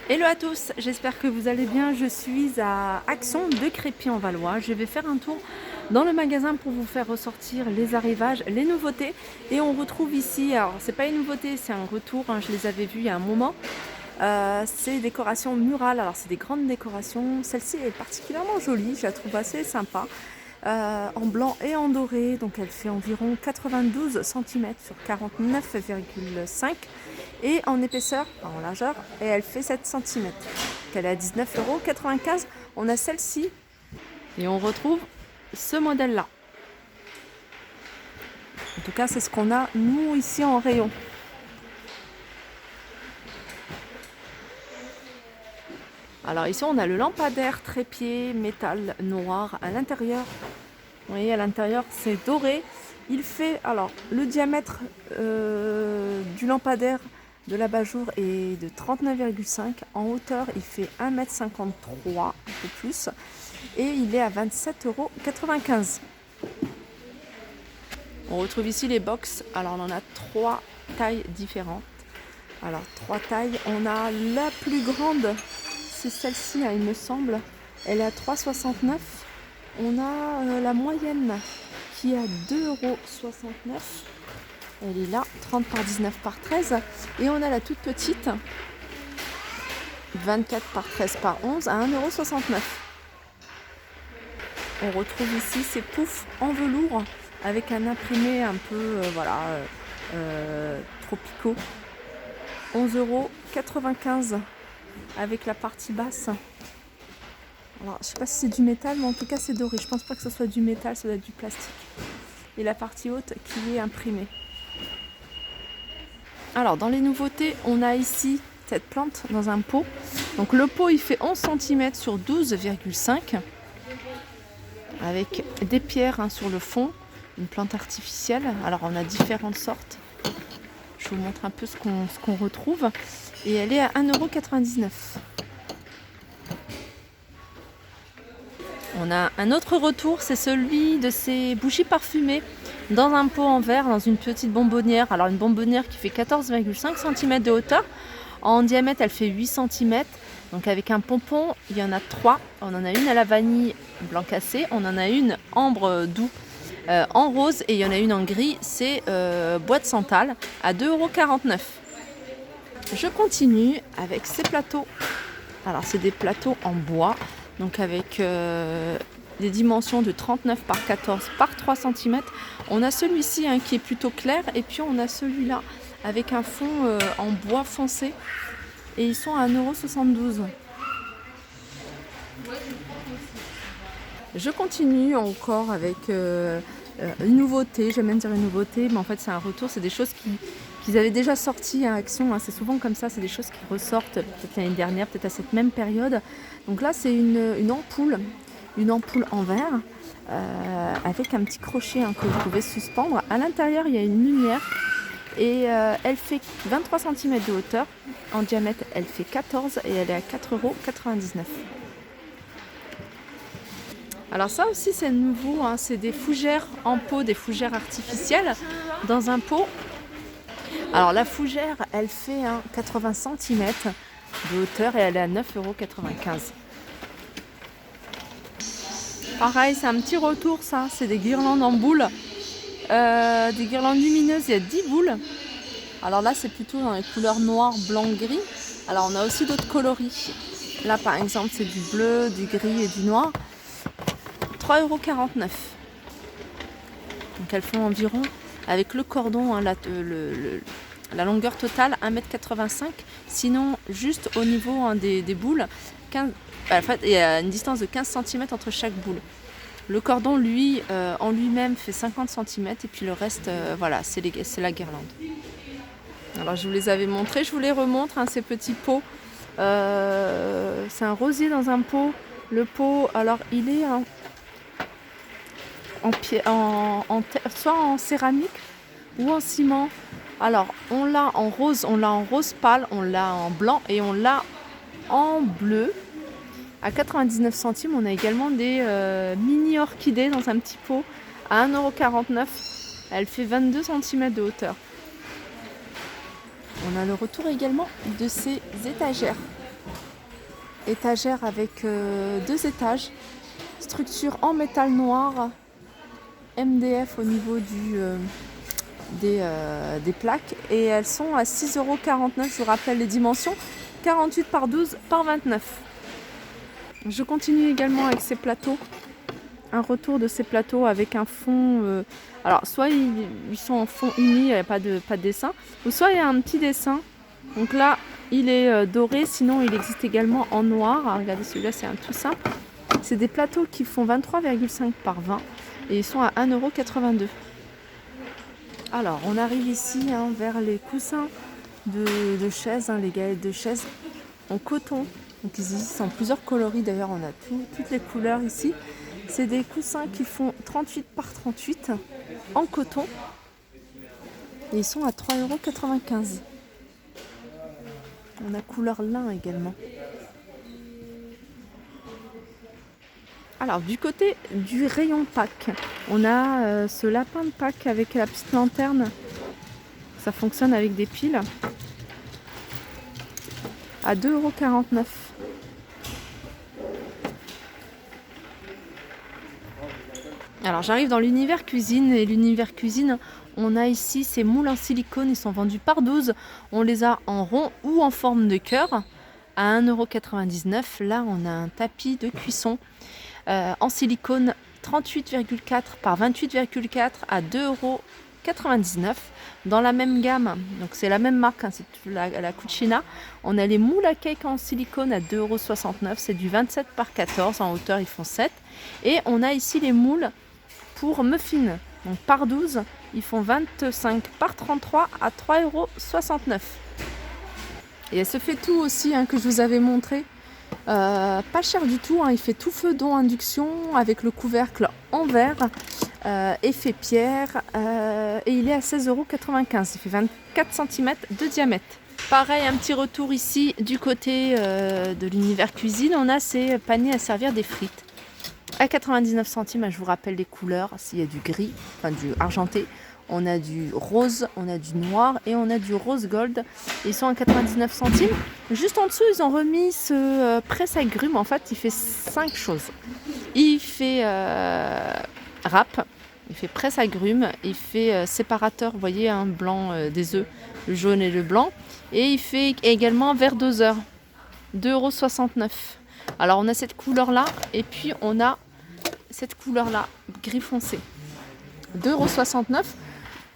Hello à tous, j'espère que vous allez bien. Je suis à Axon de Crépy-en-Valois. Je vais faire un tour dans le magasin pour vous faire ressortir les arrivages, les nouveautés. Et on retrouve ici, alors c'est pas une nouveauté, c'est un retour, hein, je les avais vus il y a un moment. C'est décoration murale, alors c'est des grandes décorations. Celle-ci est particulièrement jolie, je la trouve assez sympa. En blanc et en doré, donc elle fait environ 92 cm sur 49,5 et en épaisseur, en largeur, et elle fait 7 cm. Elle est à 19,95 €. On a celle-ci et on retrouve ce modèle-là. En tout cas, c'est ce qu'on a nous ici en rayon. Alors ici, on a le lampadaire trépied métal noir à l'intérieur. Vous voyez, à l'intérieur, c'est doré. Il fait, alors, le diamètre du lampadaire de l'abat-jour est de 39,5. En hauteur, il fait 1,53 m, un peu plus. Et il est à 27,95 €. On retrouve ici les box. Alors, on en a 3 tailles différentes. Alors, 3 tailles. On a la plus grande, c'est celle-ci, hein, il me semble. Elle est à 3,69 €. On a la moyenne qui est à 2,69 €. Elle est là, 30 par 19 par 13. Et on a la toute petite, 24 par 13 par 11 à 1,69 €. On retrouve ici ces poufs en velours avec un imprimé un peu tropicaux. 11,95 € avec la partie basse. Alors, je sais pas si c'est du métal, mais en tout cas c'est doré. Je pense pas que ce soit du métal, ça doit être du plastique. Et la partie haute qui est imprimée. Alors, dans les nouveautés, on a ici cette plante dans un pot. Donc le pot, il fait 11 cm sur 12,5 avec des pierres, hein, sur le fond. Une plante artificielle. Alors, on a différentes sortes. Je vous montre un peu ce qu'on retrouve. Et elle est à 1,99 €. On a un autre retour, c'est celui de ces bougies parfumées dans un pot en verre, dans une petite bonbonnière. Alors une bonbonnière qui fait 14,5 cm de hauteur. En diamètre, elle fait 8 cm. Donc avec un pompon, il y en a 3. On en a une à la vanille blanc cassé, on en a une ambre doux en rose et il y en a une en gris, c'est bois de santal à 2,49 €. Je continue avec ces plateaux. Alors c'est des plateaux en bois. Donc avec des dimensions de 39 par 14 par 3 cm. On a celui-ci, hein, qui est plutôt clair. Et puis on a celui-là avec un fond en bois foncé. Et ils sont à 1,72 €. Je continue encore avec une nouveauté. J'aime bien dire une nouveauté, mais en fait c'est un retour. C'est des choses qu'ils avaient déjà sorties à Action, hein. C'est souvent comme ça, c'est des choses qui ressortent peut-être l'année dernière, peut-être à cette même période. Donc là, c'est une ampoule en verre avec un petit crochet, hein, que vous pouvez suspendre. À l'intérieur, il y a une lumière et elle fait 23 cm de hauteur. En diamètre, elle fait 14 et elle est à 4,99 €. Alors ça aussi, c'est nouveau, hein, c'est des fougères en pot, des fougères artificielles dans un pot. Alors la fougère, elle fait 80 cm de hauteur et elle est à 9,95 €. Pareil, c'est un petit retour, ça. C'est des guirlandes en boule, des guirlandes lumineuses. Il y a 10 boules. Alors là, c'est plutôt dans les couleurs noir, blanc, gris. Alors on a aussi d'autres coloris. Là, par exemple, c'est du bleu, du gris et du noir. 3,49 €. Donc elles font environ, avec le cordon, hein, la longueur totale 1,85 m. Sinon, juste au niveau, hein, des boules, 15, en fait, il y a une distance de 15 cm entre chaque boule. Le cordon, lui, en lui-même, fait 50 cm. Et puis le reste, voilà, c'est la guirlande. Alors je vous les avais montrés, je vous les remontre, hein, ces petits pots. C'est un rosier dans un pot. Le pot, alors il est soit en céramique ou en ciment. Alors on l'a en rose pâle, on l'a en blanc et on l'a en bleu. À 99 centimes, on a également des mini orchidées dans un petit pot à 1,49 €. Elle fait 22 cm de hauteur. On a le retour également de ces étagères. étagère avec 2 étages, structure en métal noir, MDF au niveau des plaques, et elles sont à 6,49 €. Je vous rappelle les dimensions, 48 par 12 par 29. Je continue également avec ces plateaux, un retour de ces plateaux avec un fond, alors soit ils sont en fond uni, il n'y a pas de dessin, ou soit il y a un petit dessin. Donc là il est doré, sinon il existe également en noir. Alors, regardez, celui-là c'est un tout simple. C'est des plateaux qui font 23,5 par 20 et ils sont à 1,82 €. Alors on arrive ici vers les coussins de chaises, les galettes de chaises en coton. Donc ils existent en plusieurs coloris, d'ailleurs on a toutes les couleurs ici. C'est des coussins qui font 38 par 38 en coton et ils sont à 3,95 €. On a couleur lin également. Alors du côté du rayon Pâques, on a ce lapin de Pâques avec la petite lanterne. Ça fonctionne avec des piles. À 2,49 €. Alors j'arrive dans l'univers cuisine, et l'univers cuisine, on a ici ces moules en silicone, ils sont vendus par 12. On les a en rond ou en forme de cœur à 1,99 €. Là on a un tapis de cuisson en silicone 38,4 par 28,4 à 2,99 €. Dans la même gamme, donc c'est la même marque, c'est la Cucina. On a les moules à cake en silicone à 2,69 €. C'est du 27 par 14, en hauteur ils font 7. Et on a ici les moules pour muffins, donc par 12, ils font 25 par 33 à 3,69 €. Et elle se fait tout aussi, que je vous avais montré. Pas cher du tout, il fait tout feu dont induction avec le couvercle en verre, effet pierre, et il est à 16,95 €. Il fait 24 cm de diamètre. Pareil, un petit retour ici du côté de l'univers cuisine. On a ces paniers à servir des frites à 99 centimes. Je vous rappelle les couleurs, s'il y a du gris, du argenté, on a du rose, on a du noir et on a du rose gold. Ils sont à 99 centimes. Juste en dessous, ils ont remis ce presse-agrumes. En fait, il fait 5 choses. Il fait râpe, il fait presse-agrumes, il fait séparateur, vous voyez, blanc des œufs, le jaune et le blanc. Et il fait également verre doseur, 2,69 €. Alors on a cette couleur-là et puis on a cette couleur-là, gris foncé, 2,69 €.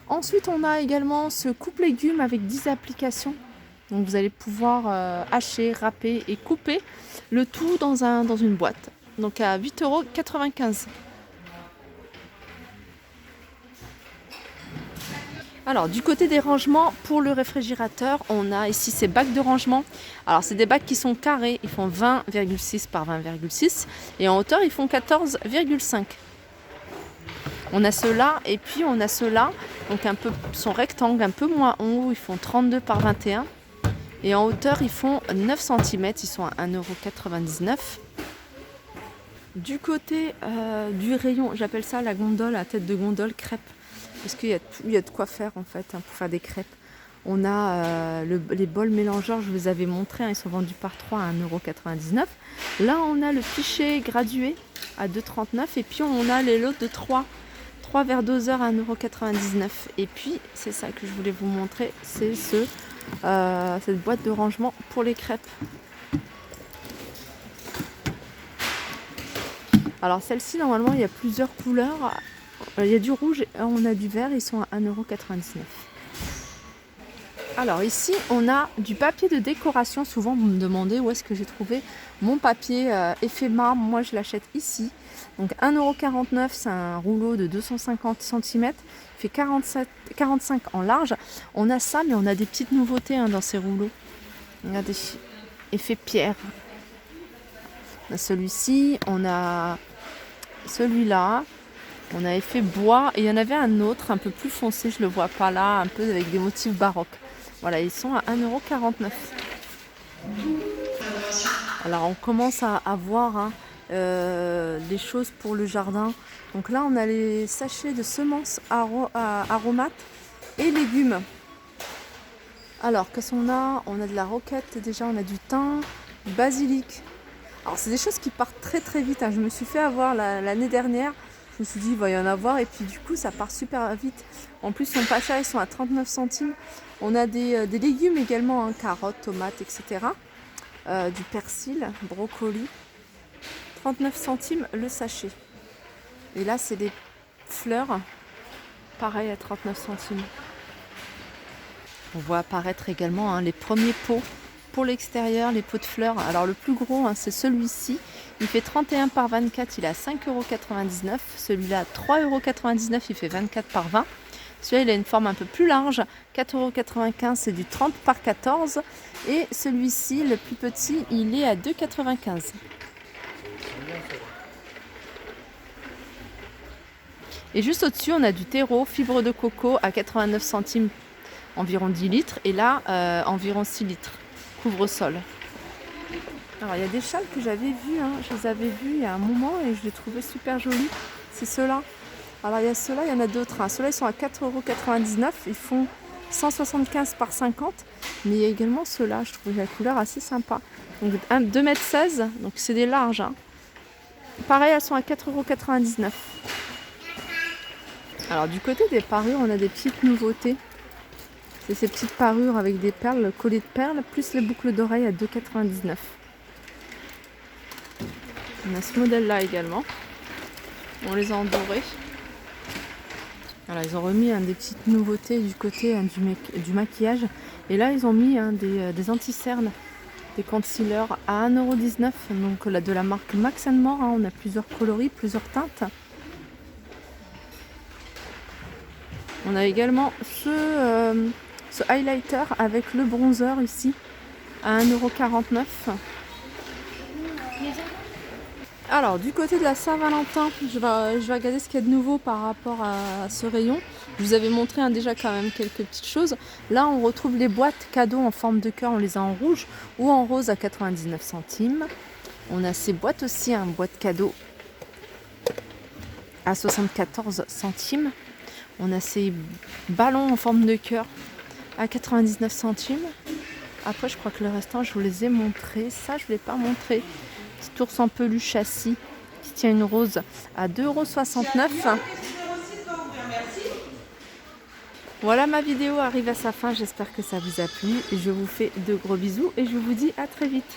Ensuite, on a également ce coupe-légumes avec 10 applications. Donc vous allez pouvoir hacher, râper et couper le tout dans une boîte. Donc à 8,95 €. Alors du côté des rangements pour le réfrigérateur, on a ici ces bacs de rangement. Alors c'est des bacs qui sont carrés, ils font 20,6 par 20,6 et en hauteur ils font 14,5. On a ceux-là et puis on a ceux-là, donc sont rectangles, un peu moins hauts, ils font 32 par 21 et en hauteur ils font 9 cm, ils sont à 1,99 €. Du côté du rayon, j'appelle ça la gondole, la tête de gondole crêpe, parce qu'il y a de quoi faire en fait pour faire des crêpes. On a les bols mélangeurs, je vous avais montré, ils sont vendus par 3 à 1,99 €. Là on a le pichet gradué à 2,39 € et puis on a les lots de 3 verres doseurs à 1,99 €. Et puis c'est ça que je voulais vous montrer, c'est cette boîte de rangement pour les crêpes. Alors celle-ci, normalement il y a plusieurs couleurs. Il y a du rouge et on a du vert, ils sont à 1,99 €. Alors ici on a du papier de décoration. Souvent vous me demandez où est-ce que j'ai trouvé mon papier effet marbre. Moi je l'achète ici. Donc 1,49 €, c'est un rouleau de 250 cm, il fait 45 en large. On a ça, mais on a des petites nouveautés dans ces rouleaux. Regardez, effet pierre. On a celui-ci, on a celui-là, on a effet bois et il y en avait un autre un peu plus foncé, je le vois pas là, un peu avec des motifs baroques. Voilà, ils sont à 1,49 €. Alors on commence à voir des choses pour le jardin. Donc là on a les sachets de semences aromates et légumes. Alors qu'est-ce qu'on a? On a de la roquette déjà, on a du thym, du basilic, Alors c'est des choses qui partent très très vite, hein. Je me suis fait avoir l'année dernière. Je me suis dit il va y en avoir et puis du coup ça part super vite. En plus son pas cher, ils sont à 39 centimes. On a des légumes également, hein, carottes, tomates, etc. Du persil, brocoli. 39 centimes le sachet. Et là c'est des fleurs, pareil à 39 centimes. On voit apparaître également, hein, les premiers pots pour l'extérieur, les pots de fleurs. Alors le plus gros, hein, c'est celui-ci. Il fait 31 par 24, il est à 5,99 €. Celui-là, 3,99 €, il fait 24 par 20. Celui-là, il a une forme un peu plus large, 4,95 €, c'est du 30 par 14. Et celui-ci, le plus petit, il est à 2,95 €. Et juste au-dessus, on a du terreau, fibre de coco à 89 centimes, environ 10 litres. Et là, environ 6 litres, couvre-sol. Alors, il y a des châles que j'avais vus, hein. Je les avais vus il y a un moment et je les trouvais super jolis. C'est ceux-là. Alors, il y a ceux-là, il y en a d'autres, hein. Ceux-là, ils sont à 4,99 €. Ils font 175 par 50. Mais il y a également ceux-là. Je trouve la couleur assez sympa. Donc, 2,16 m. Donc, c'est des larges, hein. Pareil, elles sont à 4,99 €. Alors du côté des parures, on a des petites nouveautés. C'est ces petites parures avec des perles, le collier de perles, plus les boucles d'oreilles à 2,99 €. On a ce modèle-là également. On les a en doré. Alors ils ont remis, hein, des petites nouveautés du côté, hein, du maquillage. Et là ils ont mis, hein, des anti-cernes, des concealers à 1,19 €. Donc là, de la marque Max & More, hein. On a plusieurs coloris, plusieurs teintes. On a également ce highlighter avec le bronzer ici à 1,49 €. Alors du côté de la Saint-Valentin, je vais regarder ce qu'il y a de nouveau par rapport à ce rayon. Je vous avais montré, hein, déjà quand même quelques petites choses. Là on retrouve les boîtes cadeaux en forme de cœur, on les a en rouge ou en rose à 99 centimes. On a ces boîtes aussi, hein, boîte cadeau à 74 centimes. On a ces ballons en forme de cœur à 99 centimes. Après, je crois que le restant, je vous les ai montrés. Ça, je ne vous l'ai pas montré. Petit ours en peluche châssis qui tient une rose à 2,69 €. Voilà, ma vidéo arrive à sa fin. J'espère que ça vous a plu. Je vous fais de gros bisous et je vous dis à très vite.